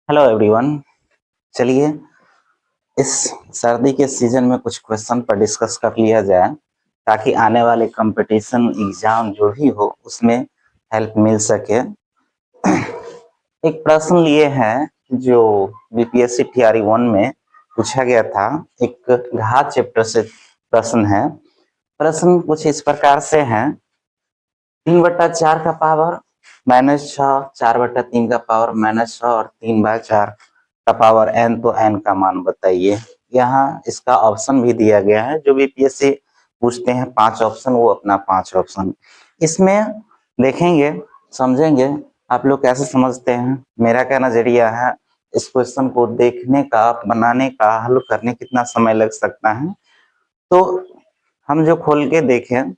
Hello everyone. चलिए इस सर्दी के सीजन में कुछ क्वेश्चन पर डिस्कस कर लिया जाए ताकि आने वाले कंपटीशन एग्जाम जो भी हो उसमें हेल्प मिल सके। एक प्रश्न लिए हैं जो बीपीएससी टीआरई 1 में पूछा गया था। एक घात चैप्टर से प्रश्न है। प्रश्न कुछ इस प्रकार से है, 3/4 का पावर -6, 4/3 का पावर -6 और 3/4 का पावर n, तो n का मान बताइए। यहाँ इसका ऑप्शन भी दिया गया है। जो बीपीएससी पूछते हैं 5 ऑप्शन, वो अपना 5 ऑप्शन इसमें देखेंगे, समझेंगे। आप लोग कैसे समझते हैं, मेरा क्या नजरिया है, इस क्वेश्चन को देखने का, बनाने का, हल करने कितना समय लग सकता है, तो हम जो खोल के देखें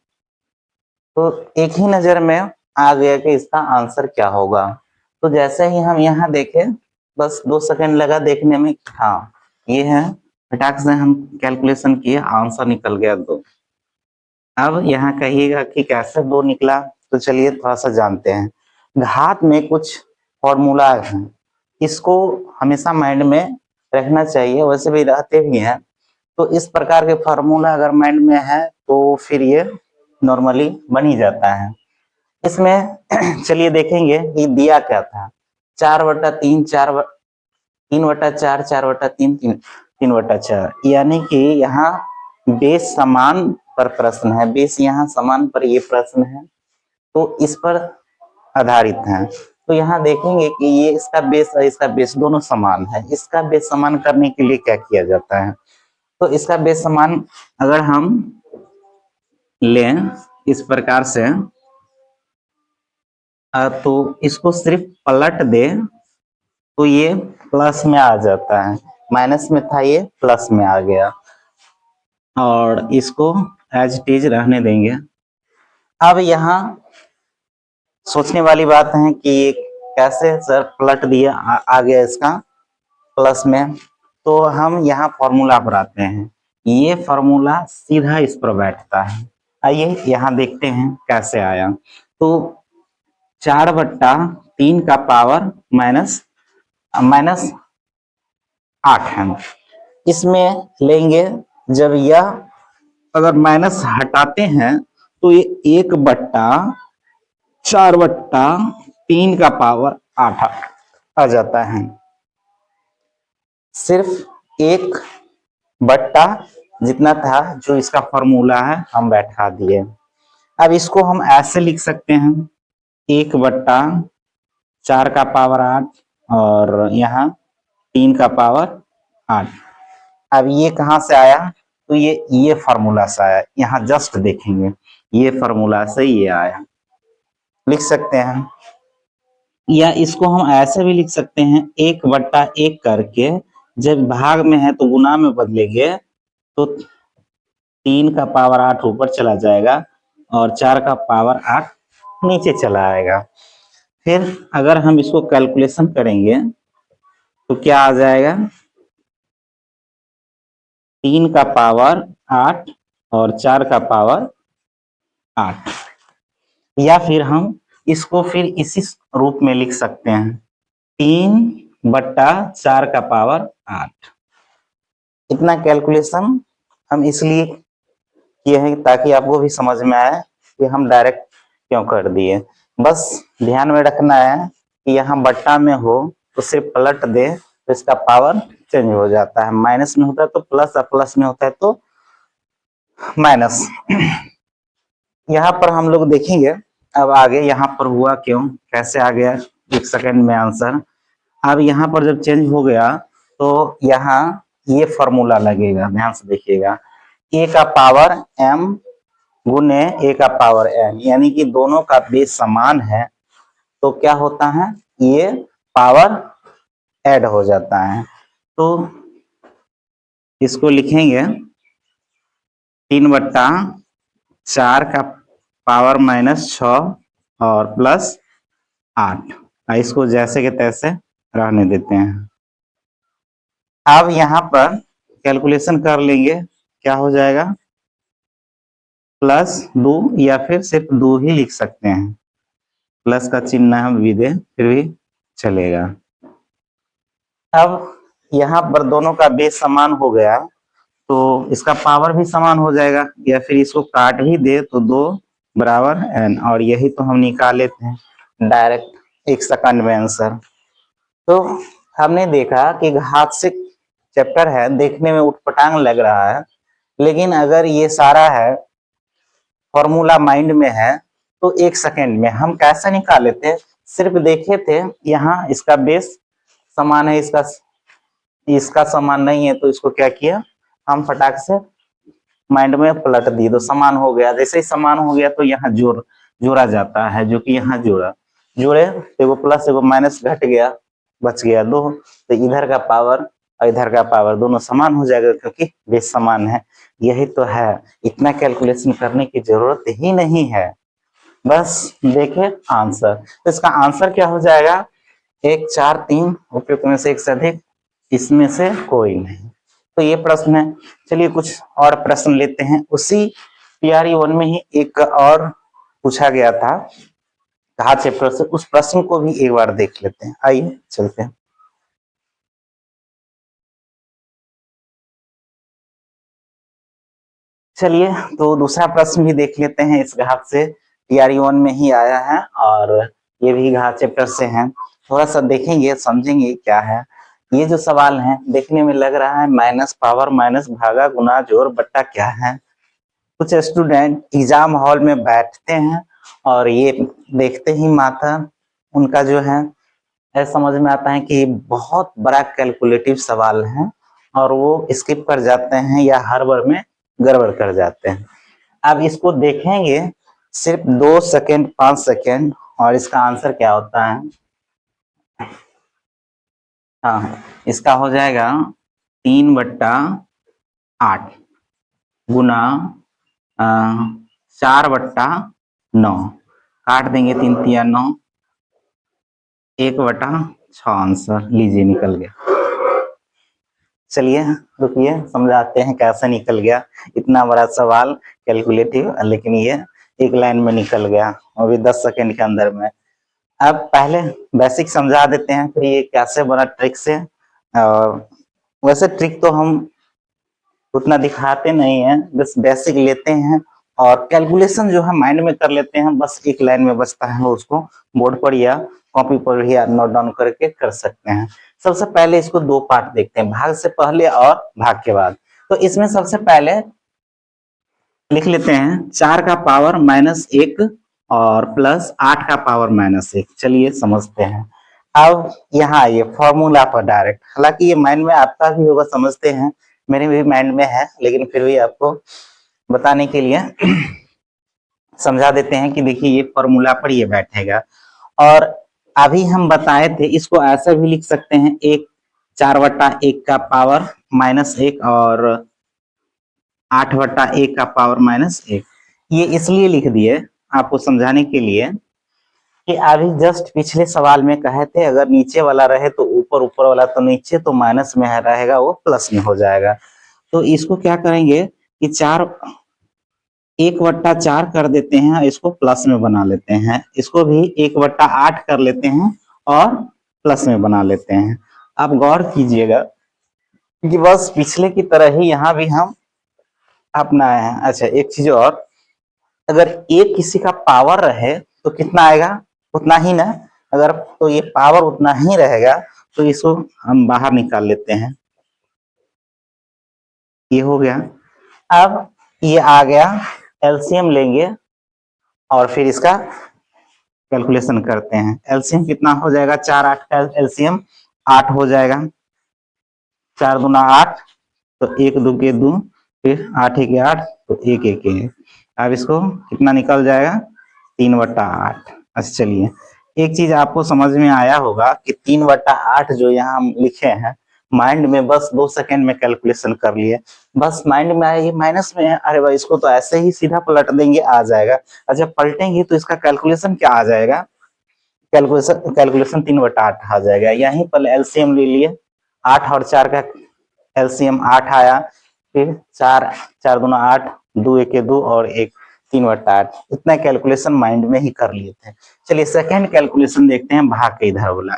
तो एक ही नजर में आ गया कि इसका आंसर क्या होगा। तो जैसे ही हम यहाँ देखें, बस 2 सेकंड लगा देखने में, हाँ ये है, फटाक से हम कैलकुलेशन किए, आंसर निकल गया 2। अब यहाँ कहिएगा कि कैसे 2 निकला, तो चलिए थोड़ा सा जानते हैं। घात में कुछ फॉर्मूला है, इसको हमेशा माइंड में रखना चाहिए, वैसे भी रहते भी हैं। तो इस प्रकार के फॉर्मूला अगर माइंड में है तो फिर ये नॉर्मली बन ही जाता है। इसमें चलिए देखेंगे कि दिया क्या था, 4/3, 3/4, 4/3, 3/4, यानी कि यहाँ बेस समान पर प्रश्न है। बेस यहाँ समान पर ये प्रश्न है, तो इस पर आधारित है। तो यहाँ देखेंगे कि ये इसका बेस और इसका बेस दोनों समान है। इसका बेस समान करने के लिए क्या किया जाता है, तो इसका बेस समान अगर हम लें इस प्रकार से, तो इसको सिर्फ पलट दे तो ये प्लस में आ जाता है। माइनस में था, ये प्लस में आ गया, और इसको एज इट इज रहने देंगे। अब यहाँ सोचने वाली बात है कि ये कैसे सर पलट दिया, आ गया इसका प्लस में। तो हम यहाँ फॉर्मूला पर आते हैं। ये फॉर्मूला सीधा इस पर बैठता है। आइए यहाँ देखते हैं कैसे आया। तो 4/3 का पावर माइनस 8 है। इसमें लेंगे, जब यह अगर माइनस हटाते हैं तो ये 1/4/3 का पावर 8 आ जाता है। सिर्फ 1 जितना था जो इसका फॉर्मूला है हम बैठा दिए। अब इसको हम ऐसे लिख सकते हैं, 1/4 का पावर 8 और यहाँ 3 का पावर 8। अब ये कहाँ से आया, तो ये फॉर्मूला से आया। यहाँ जस्ट देखेंगे, ये फॉर्मूला से ये आया, लिख सकते हैं। या इसको हम ऐसे भी लिख सकते हैं, 1/1 करके जब भाग में है तो गुना में बदलेंगे तो 3 का पावर 8 ऊपर चला जाएगा और 4 का पावर 8 नीचे चला आएगा। फिर अगर हम इसको कैलकुलेशन करेंगे तो क्या आ जाएगा, 3 का पावर 8 और 4 का पावर 8। या फिर हम इसको फिर इसी रूप में लिख सकते हैं, 3/4 का पावर 8। इतना कैलकुलेशन हम इसलिए किए हैं ताकि आपको भी समझ में आए कि हम डायरेक्ट क्यों कर दिए। बस ध्यान में रखना है कि यहाँ बट्टा में हो तो सिर्फ पलट दे तो इसका पावर चेंज हो जाता है। माइनस में होता है तो प्लस और प्लस में होता है तो माइनस। यहाँ पर हम लोग देखेंगे अब आगे यहाँ पर हुआ क्यों, कैसे आ गया, 1 सेकंड में आंसर। अब यहाँ पर जब चेंज हो गया तो यहाँ ये फॉर्मूला लगेगा, ध्यान से देखिएगा, a का पावर m गुने a का पावर n, यानी कि दोनों का बेस समान है तो क्या होता है, ये पावर ऐड हो जाता है। तो इसको लिखेंगे 3/4 का पावर -6 और प्लस 8। इसको जैसे के तैसे रहने देते हैं। अब यहाँ पर कैलकुलेशन कर लेंगे, क्या हो जाएगा, +2 या फिर सिर्फ 2 ही लिख सकते हैं, प्लस का चिन्ह हम भी दे फिर भी चलेगा। अब यहाँ पर दोनों का बेस समान हो गया तो इसका पावर भी समान हो जाएगा, या फिर इसको काट भी दे तो 2 बराबर n, और यही तो हम निकाल लेते हैं डायरेक्ट 1 सेकंड में आंसर। तो हमने देखा कि घात से चैप्टर है, देखने में उटपटांग लग रहा है, लेकिन अगर ये सारा है फॉर्मूला माइंड में है तो 1 सेकंड में हम कैसे निकाले थे, सिर्फ देखे थे यहाँ इसका बेस समान है, इसका समान नहीं है, तो इसको क्या किया हम फटाक से माइंड में पलट दी तो समान हो गया। जैसे ही समान हो गया तो यहाँ जोड़ा जाता है, जो कि यहाँ जोड़े तो एगो प्लस एगो माइनस घट गया, बच गया 2, तो इधर का पावर और इधर का पावर दोनों समान हो जाएगा क्योंकि बेस समान है। यही तो है, इतना कैलकुलेशन करने की जरूरत ही नहीं है, बस देखे आंसर। तो इसका आंसर क्या हो जाएगा, 1 4 3 उपयुक्त में से एक से अधिक, इसमें से कोई नहीं। तो ये प्रश्न है। चलिए कुछ और प्रश्न लेते हैं। उसी पीआरई 1 में ही एक और पूछा गया था कहा चैप्टर से, उस प्रश्न को भी एक बार देख लेते हैं। आइए चलते हैं। चलिए तो दूसरा प्रश्न भी देख लेते हैं, इस घात से पीआरई 1 में ही आया है और ये भी घात चैप्टर से है। थोड़ा सा देखेंगे समझेंगे क्या है। ये जो सवाल है देखने में लग रहा है माइनस पावर माइनस भागा गुना जोड़ बट्टा क्या है। कुछ स्टूडेंट एग्जाम हॉल में बैठते हैं और ये देखते ही माथा उनका जो है ऐसा समझ में आता है कि बहुत बड़ा कैलकुलेटिव सवाल है और वो स्किप कर जाते हैं या हड़बड़ में गड़बड़ कर जाते हैं। अब इसको देखेंगे सिर्फ 2 सेकेंड 5 सेकेंड और इसका आंसर क्या होता है। हाँ, इसका हो जाएगा 3/8 गुना 4/9, काट देंगे 3 3 9, 1/6 आंसर लीजिए निकल गया। चलिए रुकिए समझाते हैं कैसे निकल गया। इतना बड़ा सवाल कैलकुलेटिव, लेकिन ये एक लाइन में निकल गया वो भी 10 सेकेंड के अंदर में। अब पहले बेसिक समझा देते हैं फिर ये कैसे बना ट्रिक से। और वैसे ट्रिक तो हम उतना दिखाते नहीं है, बस बेसिक लेते हैं और कैलकुलेशन जो है माइंड में कर लेते हैं, बस एक लाइन में बचता है उसको बोर्ड पर या कॉपी पर भी नोट डाउन करके कर सकते हैं। सबसे पहले इसको 2 पार्ट देखते हैं, भाग से पहले और भाग के बाद। तो इसमें सबसे पहले लिख लेते हैं 4 का पावर -1 और प्लस 8 का पावर -1। चलिए समझते हैं। अब यहाँ ये फॉर्मूला पर डायरेक्ट, हालांकि ये माइंड में आपका भी होगा समझते हैं, मेरे भी माइंड में है, लेकिन फिर भी आपको बताने के लिए समझा देते हैं कि देखिए ये फॉर्मूला पर ये बैठेगा। और अभी हम बताए थे इसको ऐसा भी लिख सकते हैं, 4/1 का पावर -1 और 8/1 का पावर -1। ये इसलिए लिख दिए आपको समझाने के लिए कि अभी जस्ट पिछले सवाल में कहे थे अगर नीचे वाला रहे तो ऊपर, ऊपर वाला तो नीचे, तो माइनस में रहेगा वो प्लस में हो जाएगा। तो इसको क्या करेंगे कि 1/4 कर देते हैं, इसको प्लस में बना लेते हैं, इसको भी 1/8 कर लेते हैं और प्लस में बना लेते हैं। आप गौर कीजिएगा कि बस पिछले की तरह ही यहाँ भी हम अपनाए हैं। अच्छा एक चीज और, अगर एक किसी का पावर रहे तो कितना आएगा, उतना ही ना, अगर तो ये पावर उतना ही रहेगा तो इसको हम बाहर निकाल लेते हैं। ये हो गया। अब ये आ गया, एलसीएम लेंगे और फिर इसका कैलकुलेशन करते हैं। एलसीएम कितना हो जाएगा, 4 8 का एलसीएम 8 हो जाएगा, 4 दूना 8, तो 1 2 के 2, फिर 8 1 8, तो 1 1 1। अब इसको कितना निकल जाएगा, 3/8। अच्छा चलिए एक चीज आपको समझ में आया होगा कि 3/8 जो यहाँ हम लिखे हैं माइंड में बस 2 सेकंड में कैलकुलेशन कर लिए, बस माइंड में आया ये माइनस में है, अरे भाई इसको तो ऐसे ही सीधा पलट देंगे आ जाएगा। अच्छा पलटेंगे तो इसका कैलकुलेशन क्या आ जाएगा, कैलकुलेशन 3/8 आ जाएगा। यहीं पर एलसीएम ले लिए, 8 और 4 का एलसीएम 8 आया, फिर 4 4 दूना 8, 2 1 2 और 1 3/8। इतना कैलकुलेशन माइंड में ही कर लिए थे। चलिए सेकेंड कैलकुलेशन देखते हैं, भाग के इधर बोला।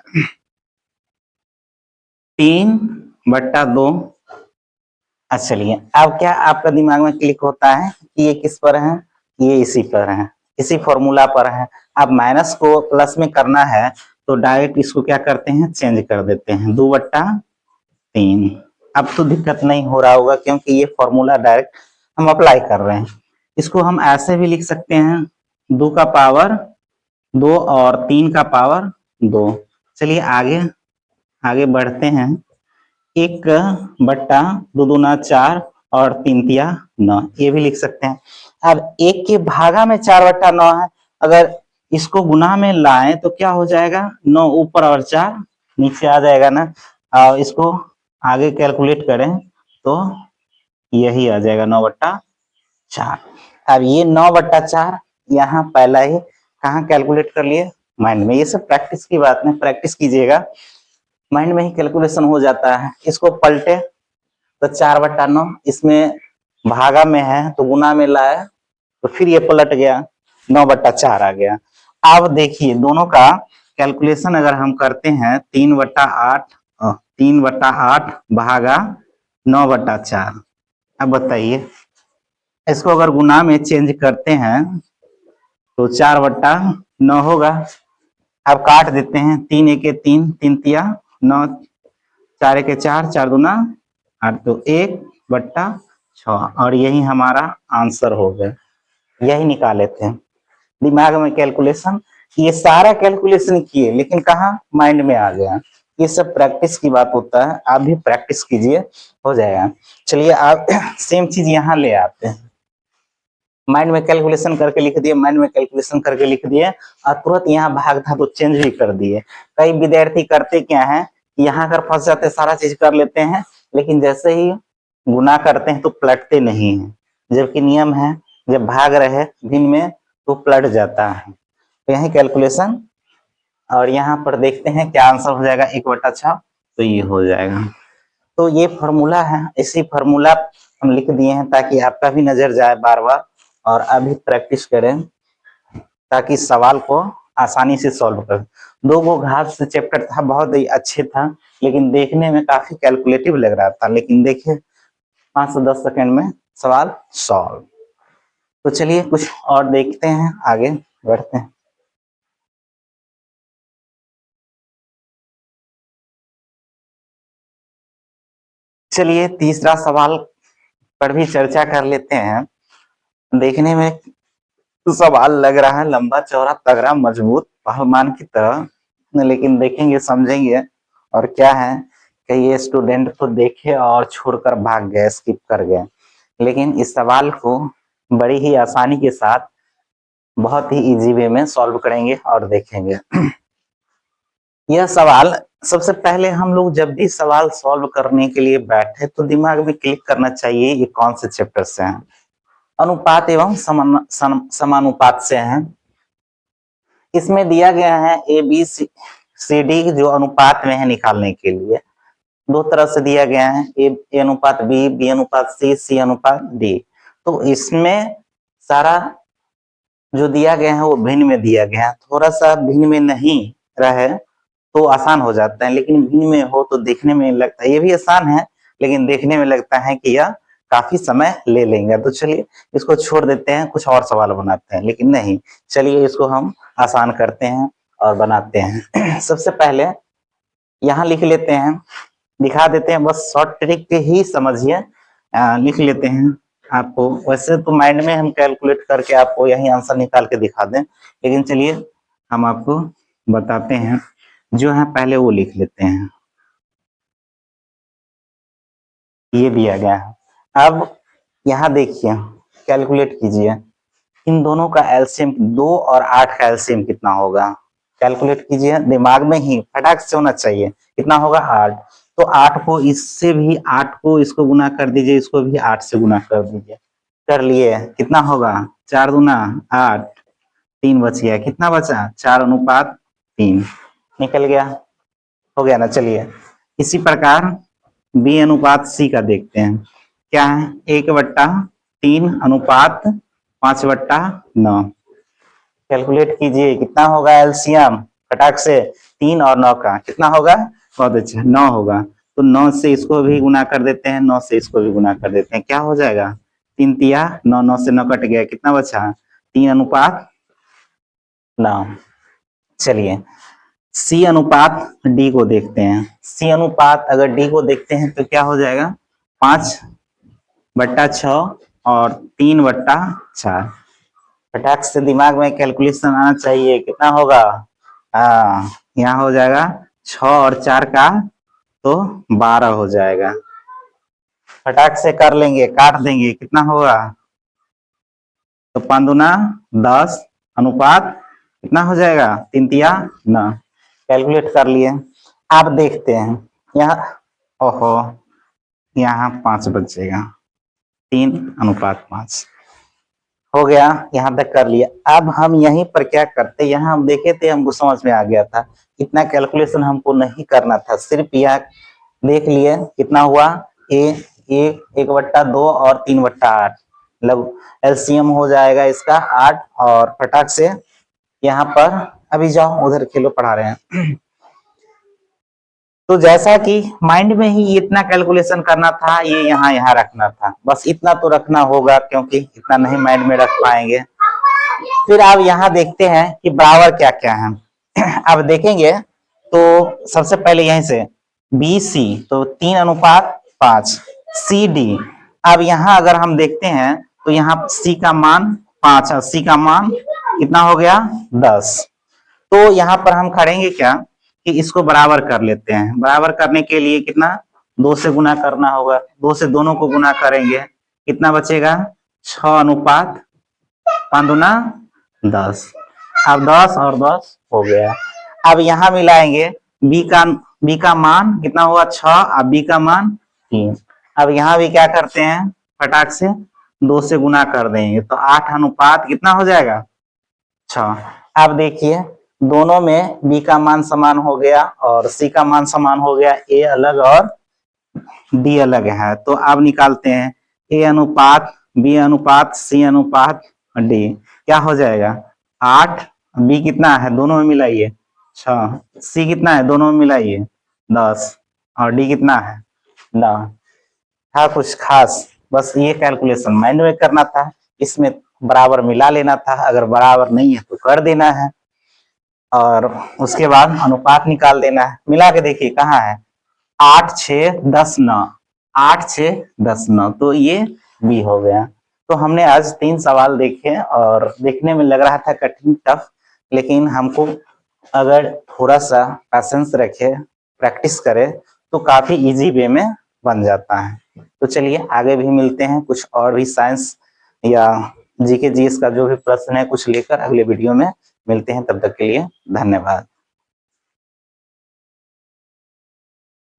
3/2। अच्छा चलिए, अब क्या आपका दिमाग में क्लिक होता है कि ये किस पर है, ये इसी पर है, इसी फॉर्मूला पर है। अब माइनस को प्लस में करना है तो डायरेक्ट इसको क्या करते हैं, चेंज कर देते हैं, 2/3। अब तो दिक्कत नहीं हो रहा होगा क्योंकि ये फॉर्मूला डायरेक्ट हम अप्लाई कर रहे हैं। इसको हम ऐसे भी लिख सकते हैं, 2 का पावर 2 और 3 का पावर 2। चलिए आगे आगे बढ़ते हैं। 1/2 और 3 तिया 9, ये भी लिख सकते हैं। अब 1 के भागा में 4/9 है, अगर इसको गुना में लाएं तो क्या हो जाएगा, 9 ऊपर और 4 नीचे आ जाएगा ना। और इसको आगे कैलकुलेट करें तो यही आ जाएगा 9/4। अब ये 9/4 यहाँ पहला ही कहाँ कैलकुलेट कर लिए, माइंड में। ये सब प्रैक्टिस की बात है, प्रैक्टिस कीजिएगा, माइंड में ही कैलकुलेशन हो जाता है। इसको पलटे तो 4/9, इसमें भागा में है तो गुना में लाया तो फिर ये पलट गया, 9/4 आ गया। अब देखिए दोनों का कैलकुलेशन अगर हम करते हैं, 3/8 भागा 9/4। अब बताइए, इसको अगर गुना में चेंज करते हैं तो 4/9 होगा। अब काट देते हैं, 3 3 तिया 9, 4 4 दूना 8, तो 1/6, और यही हमारा आंसर हो गया। यही निकाले थे दिमाग में कैलकुलेशन, ये सारा कैलकुलेशन किए लेकिन कहाँ, माइंड में आ गया। ये सब प्रैक्टिस की बात होता है, आप भी प्रैक्टिस कीजिए, हो जाएगा। चलिए आप सेम चीज यहाँ ले आते हैं, माइंड में कैलकुलेशन करके लिख दिए, माइंड में कैलकुलेशन करके लिख दिए, और तुरंत यहाँ भाग था तो चेंज भी कर दिए। कई विद्यार्थी करते क्या है, यहाँ अगर फंस जाते सारा चीज कर लेते हैं, लेकिन जैसे ही गुना करते हैं तो पलटते नहीं है, जबकि नियम है जब भाग रहे भिन्न में तो पलट जाता है। तो यही कैलकुलेशन, और यहाँ पर देखते हैं क्या आंसर हो जाएगा, 1/6, तो ये हो जाएगा। तो ये फॉर्मूला है, इसी फॉर्मूला हम लिख दिए हैं ताकि आपका भी नजर जाए बार बार, और अभी प्रैक्टिस करें ताकि सवाल को आसानी से सॉल्व करें। 2 घात से चैप्टर था, बहुत ही अच्छे था, लेकिन देखने में काफी कैलकुलेटिव लग रहा था, लेकिन देखिए 5 से 10 सेकंड में सवाल सॉल्व। तो चलिए कुछ और देखते हैं, आगे बढ़ते हैं। चलिए तीसरा सवाल पर भी चर्चा कर लेते हैं। देखने में तो सवाल लग रहा है लंबा चौड़ा तगड़ा मजबूत पहलवान की तरह, लेकिन देखेंगे समझेंगे। और क्या है कि ये स्टूडेंट को देखे और छोड़कर भाग गए, स्किप कर गए, लेकिन इस सवाल को बड़ी ही आसानी के साथ बहुत ही इजी वे में सॉल्व करेंगे और देखेंगे। यह सवाल, सबसे पहले हम लोग जब भी सवाल सॉल्व करने के लिए बैठे तो दिमाग में क्लिक करना चाहिए ये कौन से चैप्टर से हैं। अनुपात एवं समानुपात से हैं। इसमें दिया गया है ए बी सी डी जो अनुपात में है निकालने के लिए, 2 तरह से दिया गया है, ए अनुपात बी, बी अनुपात सी अनुपात डी। तो इसमें सारा जो दिया गया है वो भिन्न में दिया गया है, थोड़ा सा भिन्न में नहीं रहे तो आसान हो जाता है, लेकिन भिन्न में हो तो देखने में लगता है ये भी आसान है, लेकिन देखने में लगता है कि यह काफी समय ले लेंगे। तो चलिए इसको छोड़ देते हैं, कुछ और सवाल बनाते हैं, लेकिन नहीं, चलिए इसको हम आसान करते हैं और बनाते हैं। सबसे पहले यहाँ लिख लेते हैं, दिखा देते हैं, बस शॉर्ट ट्रिक ही समझिए, लिख लेते हैं। आपको वैसे तो माइंड में हम कैलकुलेट करके आपको यही आंसर निकाल के दिखा दें, लेकिन चलिए हम आपको बताते हैं। जो है पहले वो लिख लेते हैं, ये दिया गया है। अब यहाँ देखिए, कैलकुलेट कीजिए, इन दोनों का एलसीएम 2 और 8 का एलसीएम कितना होगा, कैलकुलेट कीजिए दिमाग में ही, फटाक से होना चाहिए। कितना होगा, 8। तो 8 को इससे भी, 8 को इसको गुना कर दीजिए, इसको भी 8 से गुना कर दीजिए। कर लिए, कितना होगा, 4 दूना 8, 3 बच गया, कितना बचा, 4:3 निकल गया, हो गया ना। चलिए इसी प्रकार बी अनुपात सी का देखते हैं, क्या है, 1/3 अनुपात 5/9। कैलकुलेट कीजिए कितना होगा एलसीएम, फटाक से, 3 और 9 का कितना होगा, बहुत अच्छा 9 होगा। तो 9 से इसको भी गुना कर देते हैं, 9 से इसको भी गुना कर देते हैं, क्या हो जाएगा 3 तिया 9, 9 से 9 कट गया, कितना बचा 3:9। चलिए सी अनुपात डी को देखते हैं। सी अनुपात अगर डी को देखते हैं तो क्या हो जाएगा 5/6 और 3/4। फटाक से दिमाग में कैलकुलेशन आना चाहिए, कितना होगा, यहाँ हो जाएगा 6 और 4 का तो 12 हो जाएगा। फटाक से कर लेंगे, काट देंगे, कितना होगा, तो 5 दूना 10 अनुपात कितना हो जाएगा 3 तिया 9। कैलकुलेट कर लिए। आप देखते हैं यहाँ, ओहो यहाँ 5 बचेगा, 3:5 हो गया, यहाँ तक कर लिया। अब हम यहीं पर क्या करते, यहाँ हम देखे थे, हमको समझ में आ गया था, इतना कैलकुलेशन हमको नहीं करना था, सिर्फ यह देख लिए कितना हुआ, ए 1/2 और 3/8, मतलब एलसीएम हो जाएगा इसका 8। और फटाक से यहाँ पर अभी जाओ उधर खेलो, पढ़ा रहे हैं। तो जैसा कि माइंड में ही इतना कैलकुलेशन करना था, ये यहाँ रखना था, बस इतना तो रखना होगा क्योंकि इतना नहीं माइंड में रख पाएंगे। फिर आप यहाँ देखते हैं कि बराबर क्या क्या है। अब देखेंगे तो सबसे पहले यहीं से बी सी तो 3:5, सी डी। अब यहाँ अगर हम देखते हैं तो यहाँ सी का मान 5 है, सी का मान कितना हो गया 10। तो यहाँ पर हम करेंगे क्या कि इसको बराबर कर लेते हैं। बराबर करने के लिए कितना 2 से गुना करना होगा, 2 से दोनों को गुना करेंगे, कितना बचेगा 6:5, 5 दूना 10। अब 10 और 10 हो गया। अब यहाँ मिलाएंगे, बी का मान कितना हुआ 6 और बी का मान 3। अब यहाँ भी क्या करते हैं, फटाक से 2 से गुना कर देंगे तो 8 अनुपात कितना हो जाएगा 6। अब देखिए दोनों में बी का मान समान हो गया और सी का मान समान हो गया, ए अलग और डी अलग है। तो अब निकालते हैं ए अनुपात बी अनुपात सी अनुपात डी, क्या हो जाएगा 8, बी कितना है दोनों में मिलाइए 6, सी कितना है दोनों में मिलाइए 10 और डी कितना है 9। था कुछ खास, बस ये कैलकुलेशन माइंड में करना था, इसमें बराबर मिला लेना था, अगर बराबर नहीं है तो कर देना है और उसके बाद अनुपात निकाल देना है। मिला के देखिए कहाँ है 8, 6, 10, 9, 8, 6, 10, 9, तो ये बी हो गया। तो हमने आज 3 सवाल देखे और देखने में लग रहा था कठिन टफ, लेकिन हमको अगर थोड़ा सा पेशेंस रखे, प्रैक्टिस करे तो काफी इजी वे में बन जाता है। तो चलिए आगे भी मिलते हैं, कुछ और भी साइंस या जीके जीएस का जो भी प्रश्न है कुछ लेकर अगले वीडियो में मिलते हैं। तब तक के लिए धन्यवाद।